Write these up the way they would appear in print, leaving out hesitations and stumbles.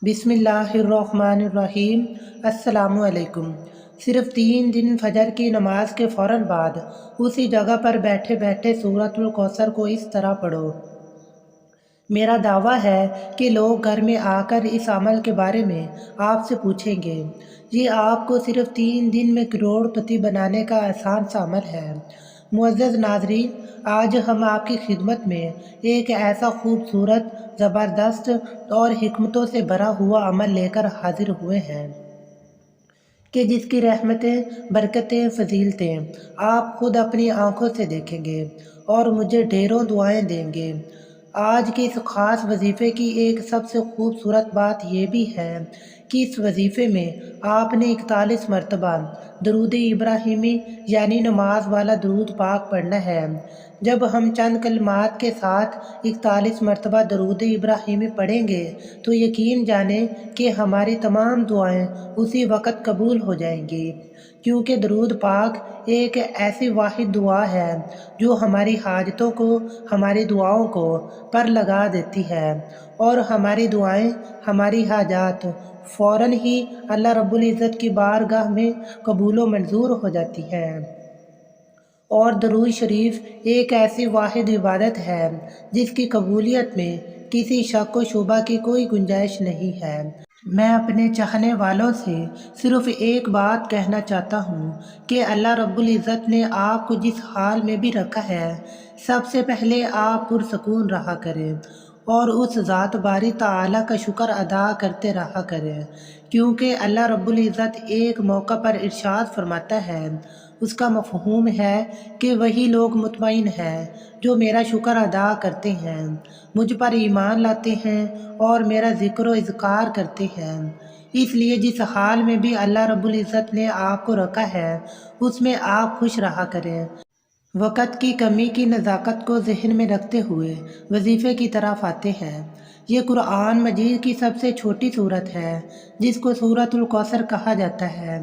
بسم اللہ الرحمن الرحیم۔ السلام علیکم۔ صرف 3 دن فجر کی نماز کے فوراً بعد اسی جگہ پر بیٹھے بیٹھے سورۃ الکوثر کو اس طرح پڑھو۔ میرا دعویٰ ہے کہ لوگ گھر میں آ کر اس عمل کے بارے میں آپ سے پوچھیں گے۔ یہ آپ کو صرف 3 دن میں کروڑ پتی بنانے کا آسان سا عمل ہے۔ معزز ناظرین، آج ہم آپ کی خدمت میں ایک ایسا خوبصورت، زبردست اور حکمتوں سے بھرا ہوا عمل لے کر حاضر ہوئے ہیں کہ جس کی رحمتیں، برکتیں، فضیلتیں آپ خود اپنی آنکھوں سے دیکھیں گے اور مجھے ڈھیروں دعائیں دیں گے۔ آج کے اس خاص وظیفے کی ایک سب سے خوبصورت بات یہ بھی ہے کہ اس وظیفے میں آپ نے 41 مرتبہ درود ابراہیمی یعنی نماز والا درود پاک پڑھنا ہے۔ جب ہم چند کلمات کے ساتھ 41 مرتبہ درود ابراہیمی پڑھیں گے تو یقین جانیں کہ ہماری تمام دعائیں اسی وقت قبول ہو جائیں گی، کیونکہ درود پاک ایک ایسی واحد دعا ہے جو ہماری حاجتوں کو، ہماری دعاؤں کو پر لگا دیتی ہے، اور ہماری دعائیں، ہماری حاجات فوراً ہی اللہ رب العزت کی بارگاہ میں قبول و منظور ہو جاتی ہیں۔ اور درود شریف ایک ایسی واحد عبادت ہے جس کی قبولیت میں کسی شک و شبہ کی کوئی گنجائش نہیں ہے۔ میں اپنے چاہنے والوں سے صرف ایک بات کہنا چاہتا ہوں کہ اللہ رب العزت نے آپ کو جس حال میں بھی رکھا ہے، سب سے پہلے آپ پرسکون رہا کریں اور اس ذات باری تعالیٰ کا شکر ادا کرتے رہا کریں، کیونکہ اللہ رب العزت ایک موقع پر ارشاد فرماتا ہے، اس کا مفہوم ہے کہ وہی لوگ مطمئن ہیں جو میرا شکر ادا کرتے ہیں، مجھ پر ایمان لاتے ہیں اور میرا ذکر و اذکار کرتے ہیں۔ اس لیے جس حال میں بھی اللہ رب العزت نے آپ کو رکھا ہے اس میں آپ خوش رہا کریں۔ وقت کی کمی کی نزاکت کو ذہن میں رکھتے ہوئے وظیفے کی طرف آتے ہیں۔ یہ قرآن مجید کی سب سے چھوٹی سورت ہے جس کو سورۃ الکوثر کہا جاتا ہے۔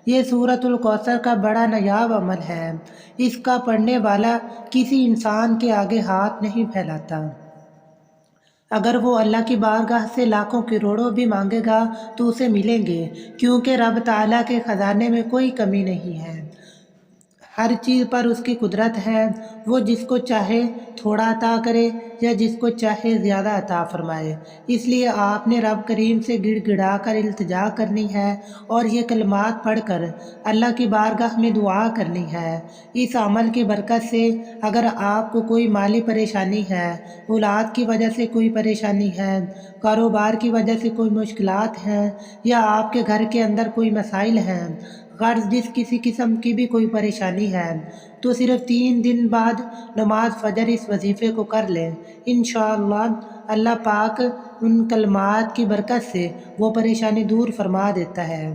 یہ سورۃ الکوثر کا بڑا نایاب عمل ہے۔ اس کا پڑھنے والا کسی انسان کے آگے ہاتھ نہیں پھیلاتا۔ اگر وہ اللہ کی بارگاہ سے لاکھوں کروڑوں بھی مانگے گا تو اسے ملیں گے، کیونکہ رب تعالیٰ کے خزانے میں کوئی کمی نہیں ہے۔ ہر چیز پر اس کی قدرت ہے، وہ جس کو چاہے تھوڑا عطا کرے یا جس کو چاہے زیادہ عطا فرمائے۔ اس لیے آپ نے رب کریم سے گڑ گڑا کر التجا کرنی ہے اور یہ کلمات پڑھ کر اللہ کی بارگاہ میں دعا کرنی ہے۔ اس عمل کی برکت سے اگر آپ کو کوئی مالی پریشانی ہے، اولاد کی وجہ سے کوئی پریشانی ہے، کاروبار کی وجہ سے کوئی مشکلات ہیں، یا آپ کے گھر کے اندر کوئی مسائل ہیں، غرض جس کسی قسم کی بھی کوئی پریشانی ہے، تو صرف 3 دن بعد نماز فجر اس وظیفے کو کر لیں۔ انشاءاللہ اللہ پاک ان کلمات کی برکت سے وہ پریشانی دور فرما دیتا ہے۔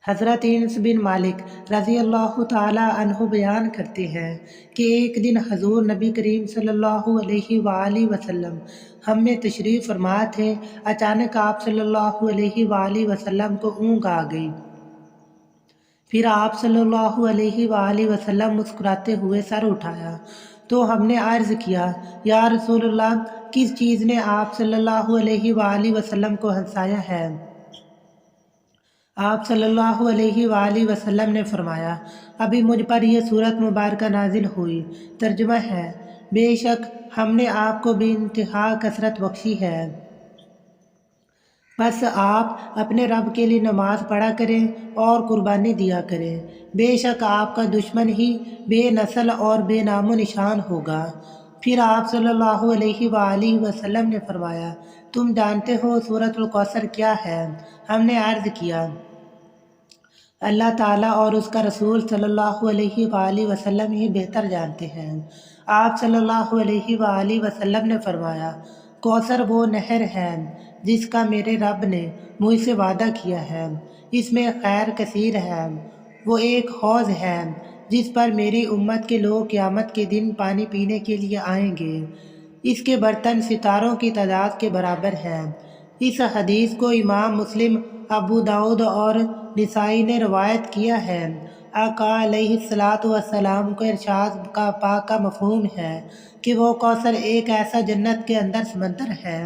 حضرت انس بن مالک رضی اللہ تعالی عنہ بیان کرتے ہیں کہ ایک دن حضور نبی کریم صلی اللہ علیہ وآلہ وسلم ہم میں تشریف فرما تھے۔ اچانک آپ صلی اللہ علیہ وآلہ وسلم کو اونگ آ گئی۔ پھر آپ صلی اللہ علیہ وآلہ وسلم مسکراتے ہوئے سر اٹھایا تو ہم نے عرض کیا، یا رسول اللہ، کس چیز نے آپ صلی اللہ علیہ وآلہ وسلم کو ہنسایا ہے؟ آپ صلی اللہ علیہ وآلہ وسلم نے فرمایا، ابھی مجھ پر یہ سورت مبارکہ نازل ہوئی۔ ترجمہ ہے، بے شک ہم نے آپ کو بے انتہا کثرت بخشی ہے، بس آپ اپنے رب کے لیے نماز پڑھا کریں اور قربانی دیا کریں، بے شک آپ کا دشمن ہی بے نسل اور بے نام و نشان ہوگا۔ پھر آپ صلی اللہ علیہ وآلہ وسلم نے فرمایا، تم جانتے ہو سورۃ الکوثر کیا ہے؟ ہم نے عرض کیا، اللہ تعالیٰ اور اس کا رسول صلی اللہ علیہ وآلہ وسلم ہی بہتر جانتے ہیں۔ آپ صلی اللہ علیہ وآلہ وسلم نے فرمایا، کوثر وہ نہر ہے جس کا میرے رب نے مجھ سے وعدہ کیا ہے، اس میں خیر کثیر ہے۔ وہ ایک حوض ہے جس پر میری امت کے لوگ قیامت کے دن پانی پینے کے لیے آئیں گے، اس کے برتن ستاروں کی تعداد کے برابر ہیں۔ اس حدیث کو امام مسلم، ابو داؤد اور نسائی نے روایت کیا ہے۔ آقا علیہ الصلاۃ والسلام کو ارشاد کا پاک کا مفہوم ہے کہ وہ کوثر ایک ایسا جنت کے اندر سمندر ہے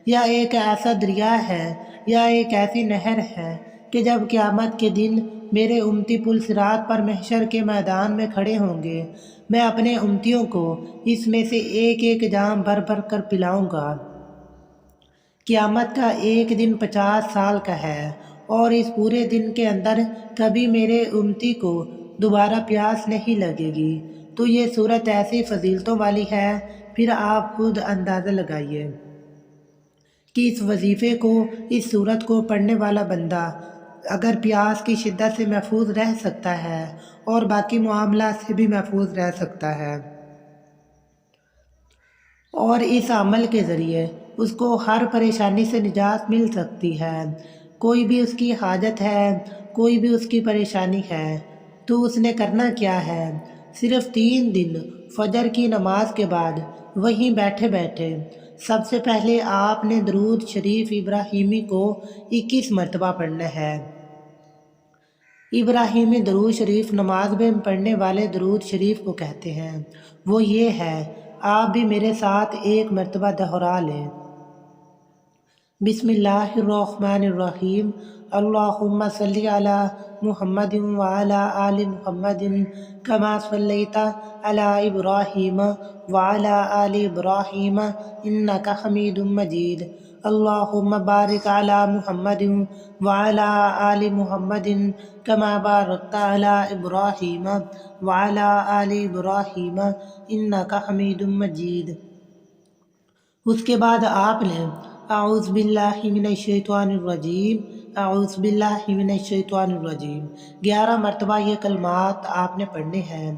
یا ایک ایسا دریا ہے یا ایک ایسی نہر ہے کہ جب قیامت کے دن میرے امتی پل صراط پر محشر کے میدان میں کھڑے ہوں گے، میں اپنے امتیوں کو اس میں سے ایک ایک جام بھر بھر کر پلاؤں گا۔ قیامت کا ایک دن 50 سال کا ہے، اور اس پورے دن کے اندر کبھی میرے امتی کو دوبارہ پیاس نہیں لگے گی۔ تو یہ صورت ایسی فضیلتوں والی ہے، پھر آپ خود اندازہ لگائیے کہ اس وظیفے کو، اس صورت کو پڑھنے والا بندہ اگر پیاس کی شدت سے محفوظ رہ سکتا ہے اور باقی معاملات سے بھی محفوظ رہ سکتا ہے، اور اس عمل کے ذریعے اس کو ہر پریشانی سے نجات مل سکتی ہے۔ کوئی بھی اس کی حاجت ہے، کوئی بھی اس کی پریشانی ہے، تو اس نے کرنا کیا ہے؟ صرف 3 دن فجر کی نماز کے بعد وہیں بیٹھے بیٹھے سب سے پہلے آپ نے درود شریف ابراہیمی کو 21 مرتبہ پڑھنا ہے۔ ابراہیمی درود شریف نماز میں پڑھنے والے درود شریف کو کہتے ہیں۔ وہ یہ ہے، آپ بھی میرے ساتھ ایک مرتبہ دہرا لیں۔ بسم اللہ الرحمن الرحیم، اللہم صلی علی محمد وعلی آل محمد کما صلیت علی ابراہیم وعلی آل ابراہیم انک حمید مجید، اللہم بارک علی محمد وعلی آل محمد کما بارکت علی ابراہیم وعلی آل ابراہیم انک حمید مجید۔ اس کے بعد آپ نے اعوذ باللہ من الشیطان الرجیم، اعوذ باللہ من الشیطان الرجیم 11 مرتبہ یہ کلمات آپ نے پڑھنے ہیں۔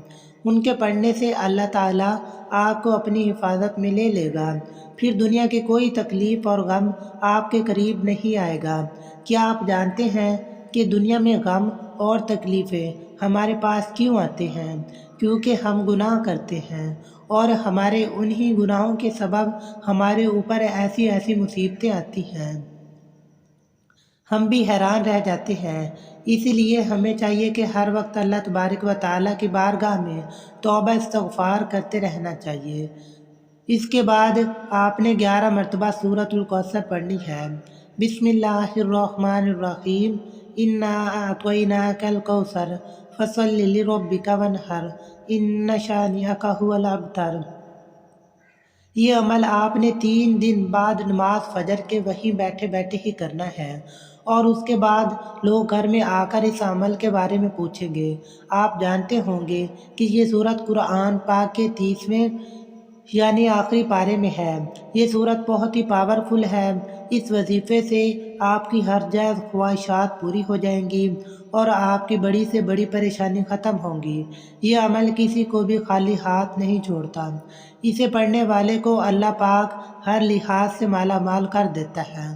ان کے پڑھنے سے اللہ تعالیٰ آپ کو اپنی حفاظت میں لے لے گا، پھر دنیا کی کوئی تکلیف اور غم آپ کے قریب نہیں آئے گا۔ کیا آپ جانتے ہیں کہ دنیا میں غم اور تکلیفیں ہمارے پاس کیوں آتے ہیں؟ کیونکہ ہم گناہ کرتے ہیں، اور ہمارے انہی گناہوں کے سبب ہمارے اوپر ایسی ایسی مصیبتیں آتی ہیں، ہم بھی حیران رہ جاتے ہیں۔ اسی لیے ہمیں چاہیے کہ ہر وقت اللہ تبارک و تعالیٰ کی بارگاہ میں توبہ استغفار کرتے رہنا چاہیے۔ اس کے بعد آپ نے 11 مرتبہ سورۃ الکوثر پڑھنی ہے۔ بسم اللہ الرحمن الرحیم، انا اعطیناک الکوثر فصل لربک وانحر ان شانئک ھو الابتر۔ یہ عمل آپ نے 3 دن بعد نماز فجر کے وہیں بیٹھے بیٹھے ہی کرنا ہے، اور اس کے بعد لوگ گھر میں آ کر اس عمل کے بارے میں پوچھیں گے۔ آپ جانتے ہوں گے کہ یہ سورت قرآن پاک کے 30ویں یعنی آخری پارے میں ہے۔ یہ سورت بہت ہی پاورفل ہے۔ اس وظیفے سے آپ کی ہر جائز خواہشات پوری ہو جائیں گی، اور آپ کی بڑی سے بڑی پریشانی ختم ہوں گی۔ یہ عمل کسی کو بھی خالی ہاتھ نہیں چھوڑتا۔ اسے پڑھنے والے کو اللہ پاک ہر لحاظ سے مالا مال کر دیتا ہے۔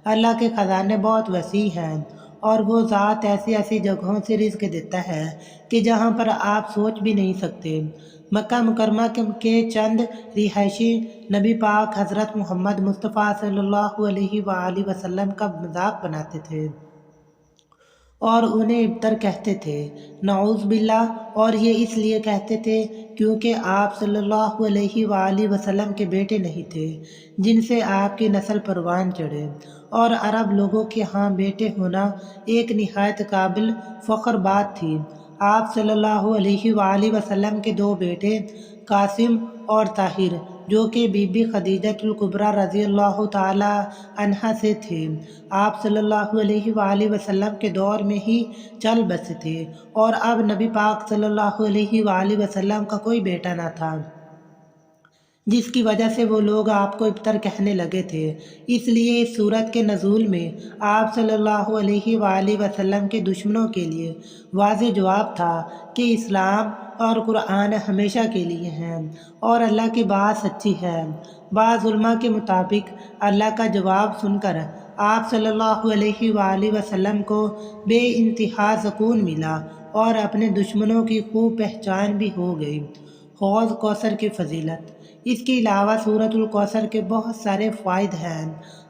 اللہ کے خزانے بہت وسیع ہیں، اور وہ ذات ایسی ایسی جگہوں سے رزق دیتا ہے کہ جہاں پر آپ سوچ بھی نہیں سکتے۔ مکہ مکرمہ کے چند رہائشی نبی پاک حضرت محمد مصطفیٰ صلی اللہ علیہ وآلہ وسلم کا مذاق بناتے تھے اور انہیں ابتر کہتے تھے، نعوذ باللہ، اور یہ اس لیے کہتے تھے کیونکہ آپ صلی اللہ علیہ وآلہ وسلم کے بیٹے نہیں تھے جن سے آپ کی نسل پروان چڑھے، اور عرب لوگوں کے ہاں بیٹے ہونا ایک نہایت قابل فخر بات تھی۔ آپ صلی اللہ علیہ وآلہ وسلم کے 2 بیٹے قاسم اور طاہر، جو کہ بی بی خدیجۃ الکبریٰ رضی اللہ تعالی عنہا سے تھے، آپ صلی اللہ علیہ وآلہ وسلم کے دور میں ہی چل بسے تھے، اور اب نبی پاک صلی اللہ علیہ وآلہ وسلم کا کوئی بیٹا نہ تھا، جس کی وجہ سے وہ لوگ آپ کو ابتر کہنے لگے تھے۔ اس لیے اس سورت کے نزول میں آپ صلی اللہ علیہ وآلہ وسلم کے دشمنوں کے لیے واضح جواب تھا کہ اسلام اور قرآن ہمیشہ کے لیے ہیں، اور اللہ کی بات سچی ہے۔ بعض علماء کے مطابق اللہ کا جواب سن کر آپ صلی اللہ علیہ وآلہ وسلم کو بے انتہا سکون ملا، اور اپنے دشمنوں کی خوب پہچان بھی ہو گئی۔ حوض کوثر کی فضیلت۔ اس کے علاوہ سورۃ الکوثر کے بہت سارے فوائد ہیں۔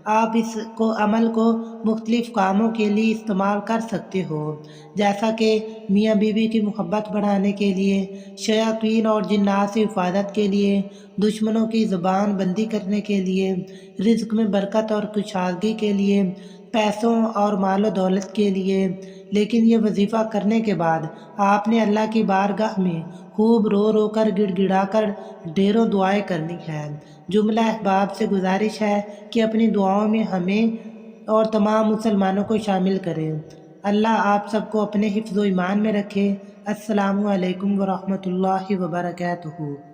آپ اس عمل کو مختلف کاموں کے لیے استعمال کر سکتے ہو، جیسا کہ میاں بیوی کی محبت بڑھانے کے لیے، شیاطین اور جنات سے حفاظت کے لیے، دشمنوں کی زبان بندی کرنے کے لیے، رزق میں برکت اور کشادگی کے لیے، پیسوں اور مال و دولت کے لیے۔ لیکن یہ وظیفہ کرنے کے بعد آپ نے اللہ کی بارگاہ میں خوب رو رو کر گڑ گڑا کر ڈھیروں دعائیں کرنی ہیں۔ جملہ احباب سے گزارش ہے کہ اپنی دعاؤں میں ہمیں اور تمام مسلمانوں کو شامل کریں۔ اللہ آپ سب کو اپنے حفظ و ایمان میں رکھے۔ السلام علیکم ورحمۃ اللہ وبرکاتہ۔